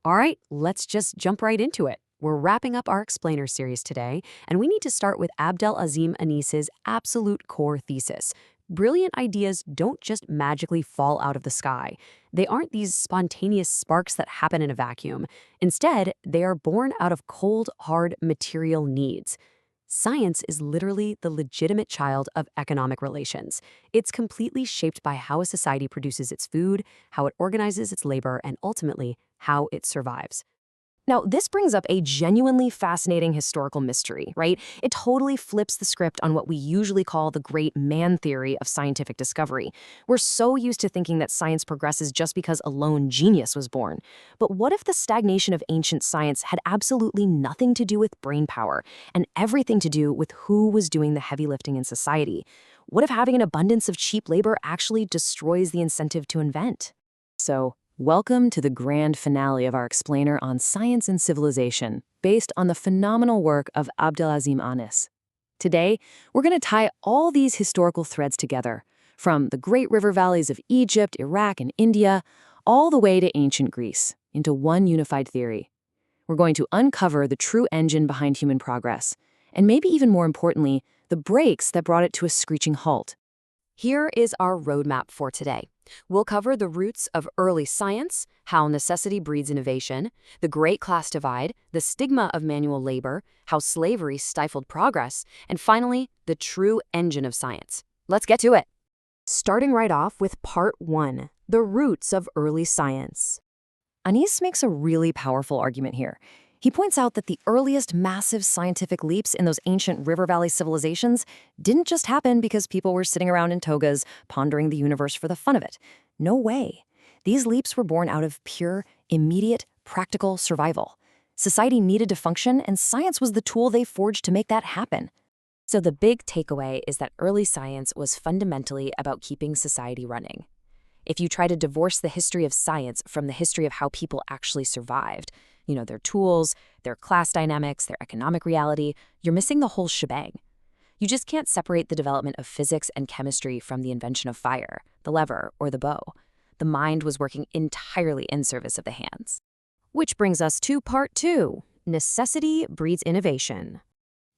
All right, let's just jump right into it. We're wrapping up our explainer series today, and we need to start with Abdel Azim Anis's absolute core thesis. Brilliant ideas don't just magically fall out of the sky. They aren't these spontaneous sparks that happen in a vacuum. Instead, they are born out of cold, hard material needs. Science is literally the legitimate child of economic relations. It's completely shaped by how a society produces its food, how it organizes its labor, and ultimately, how it survives. Now, this brings up a genuinely fascinating historical mystery, right? It totally flips the script on what we usually call the great man theory of scientific discovery. We're so used to thinking that science progresses just because a lone genius was born. But what if the stagnation of ancient science had absolutely nothing to do with brain power and everything to do with who was doing the heavy lifting in society? What if having an abundance of cheap labor actually destroys the incentive to invent? Welcome to the grand finale of our explainer on science and civilization, based on the phenomenal work of Abdelazim Anis. Today, we're going to tie all these historical threads together, from the great river valleys of Egypt, Iraq, and India, all the way to ancient Greece, into one unified theory. We're going to uncover the true engine behind human progress, and maybe even more importantly, the brakes that brought it to a screeching halt. Here is our roadmap for today. We'll cover the roots of early science, how necessity breeds innovation, the great class divide, the stigma of manual labor, how slavery stifled progress, and finally, the true engine of science. Let's get to it. Starting right off with part 1, the roots of early science. Anis makes a really powerful argument here. He points out that the earliest massive scientific leaps in those ancient river valley civilizations didn't just happen because people were sitting around in togas pondering the universe for the fun of it. No way. These leaps were born out of pure, immediate, practical survival. Society needed to function, and science was the tool they forged to make that happen. So the big takeaway is that early science was fundamentally about keeping society running. If you try to divorce the history of science from the history of how people actually survived, their tools, their class dynamics, their economic reality, you're missing the whole shebang. You just can't separate the development of physics and chemistry from the invention of fire, the lever, or the bow. The mind was working entirely in service of the hands. Which brings us to part 2, necessity breeds innovation.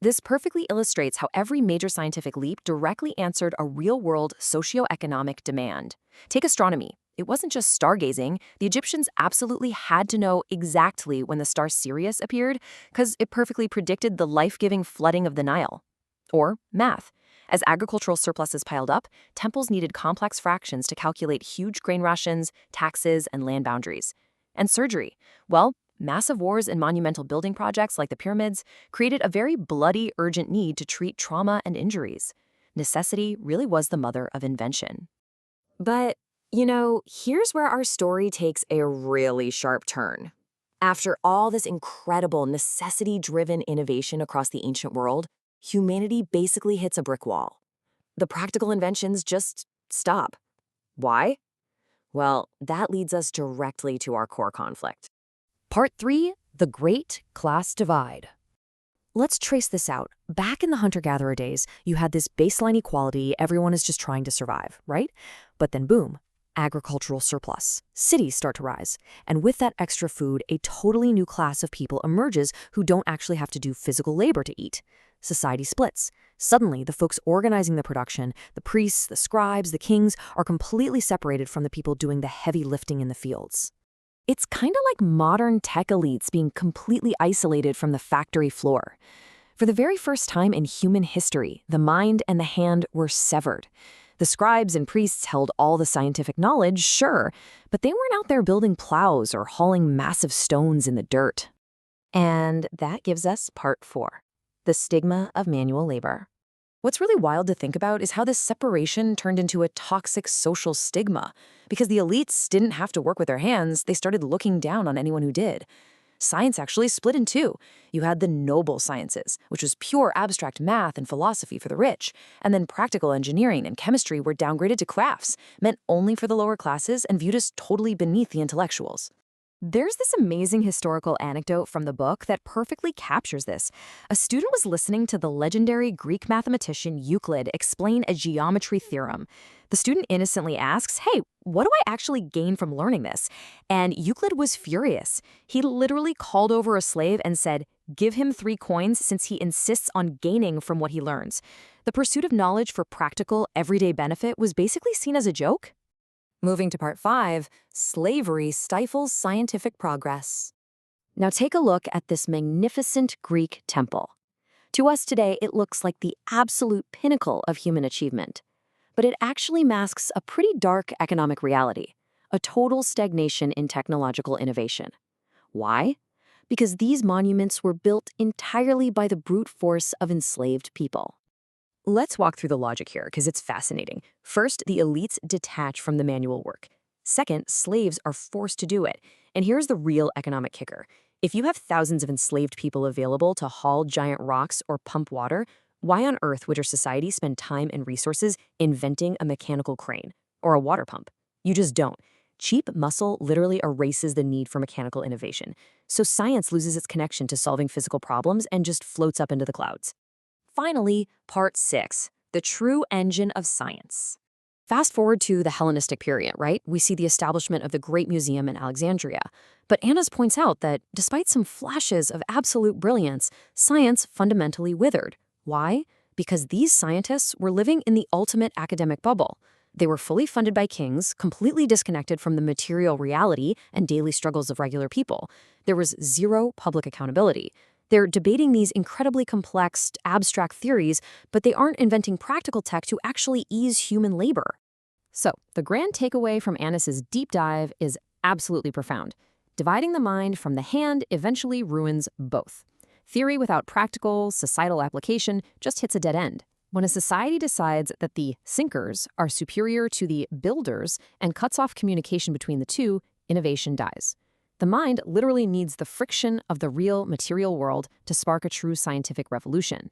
This perfectly illustrates how every major scientific leap directly answered a real-world socioeconomic demand. Take astronomy. It wasn't just stargazing. The Egyptians absolutely had to know exactly when the star Sirius appeared because it perfectly predicted the life-giving flooding of the Nile. Or math. As agricultural surpluses piled up, temples needed complex fractions to calculate huge grain rations, taxes, and land boundaries. And surgery. Well, massive wars and monumental building projects like the pyramids created a very bloody, urgent need to treat trauma and injuries. Necessity really was the mother of invention. But here's where our story takes a really sharp turn. After all this incredible necessity-driven innovation across the ancient world, humanity basically hits a brick wall. The practical inventions just stop. Why? Well, that leads us directly to our core conflict. Part 3, the Great Class Divide. Let's trace this out. Back in the hunter-gatherer days, you had this baseline equality, everyone is just trying to survive, right? But then boom. Agricultural surplus. Cities start to rise. And with that extra food, a totally new class of people emerges who don't actually have to do physical labor to eat. Society splits. Suddenly, the folks organizing the production, the priests, the scribes, the kings, are completely separated from the people doing the heavy lifting in the fields. It's kind of like modern tech elites being completely isolated from the factory floor. For the very first time in human history, the mind and the hand were severed. The scribes and priests held all the scientific knowledge, sure, but they weren't out there building plows or hauling massive stones in the dirt. And that gives us part 4, the stigma of manual labor. What's really wild to think about is how this separation turned into a toxic social stigma. Because the elites didn't have to work with their hands, they started looking down on anyone who did. Science actually split in two. You had the noble sciences, which was pure abstract math and philosophy for the rich, and then practical engineering and chemistry were downgraded to crafts, meant only for the lower classes and viewed as totally beneath the intellectuals. There's this amazing historical anecdote from the book that perfectly captures this. A student was listening to the legendary Greek mathematician Euclid explain a geometry theorem. The student innocently asks, "Hey, what do I actually gain from learning this?" And Euclid was furious. He literally called over a slave and said, "Give him 3 coins since he insists on gaining from what he learns." The pursuit of knowledge for practical, everyday benefit was basically seen as a joke. Moving to part 5, slavery stifles scientific progress. Now take a look at this magnificent Greek temple. To us today, it looks like the absolute pinnacle of human achievement. But it actually masks a pretty dark economic reality, a total stagnation in technological innovation. Why? Because these monuments were built entirely by the brute force of enslaved people. Let's walk through the logic here because it's fascinating. First, the elites detach from the manual work. Second, slaves are forced to do it. And here's the real economic kicker. If you have thousands of enslaved people available to haul giant rocks or pump water, why on earth would your society spend time and resources inventing a mechanical crane or a water pump? You just don't. Cheap muscle literally erases the need for mechanical innovation. So science loses its connection to solving physical problems and just floats up into the clouds. Finally, part 6, the true engine of science. Fast forward to the Hellenistic period, right? We see the establishment of the Great Museum in Alexandria. But Annas points out that despite some flashes of absolute brilliance, science fundamentally withered. Why? Because these scientists were living in the ultimate academic bubble. They were fully funded by kings, completely disconnected from the material reality and daily struggles of regular people. There was zero public accountability. They're debating these incredibly complex, abstract theories, but they aren't inventing practical tech to actually ease human labor. So, the grand takeaway from Annis's deep dive is absolutely profound. Dividing the mind from the hand eventually ruins both. Theory without practical, societal application just hits a dead end. When a society decides that the sinkers are superior to the builders and cuts off communication between the two, innovation dies. The mind literally needs the friction of the real material world to spark a true scientific revolution.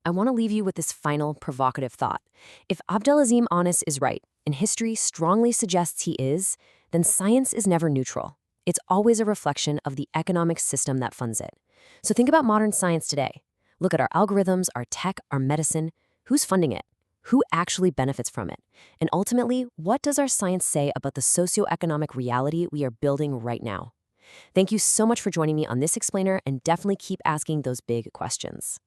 I want to leave you with this final provocative thought. If Abdelazim Anis is right, and history strongly suggests he is, then science is never neutral. It's always a reflection of the economic system that funds it. So think about modern science today. Look at our algorithms, our tech, our medicine. Who's funding it? Who actually benefits from it? And ultimately, what does our science say about the socioeconomic reality we are building right now? Thank you so much for joining me on this explainer, and definitely keep asking those big questions.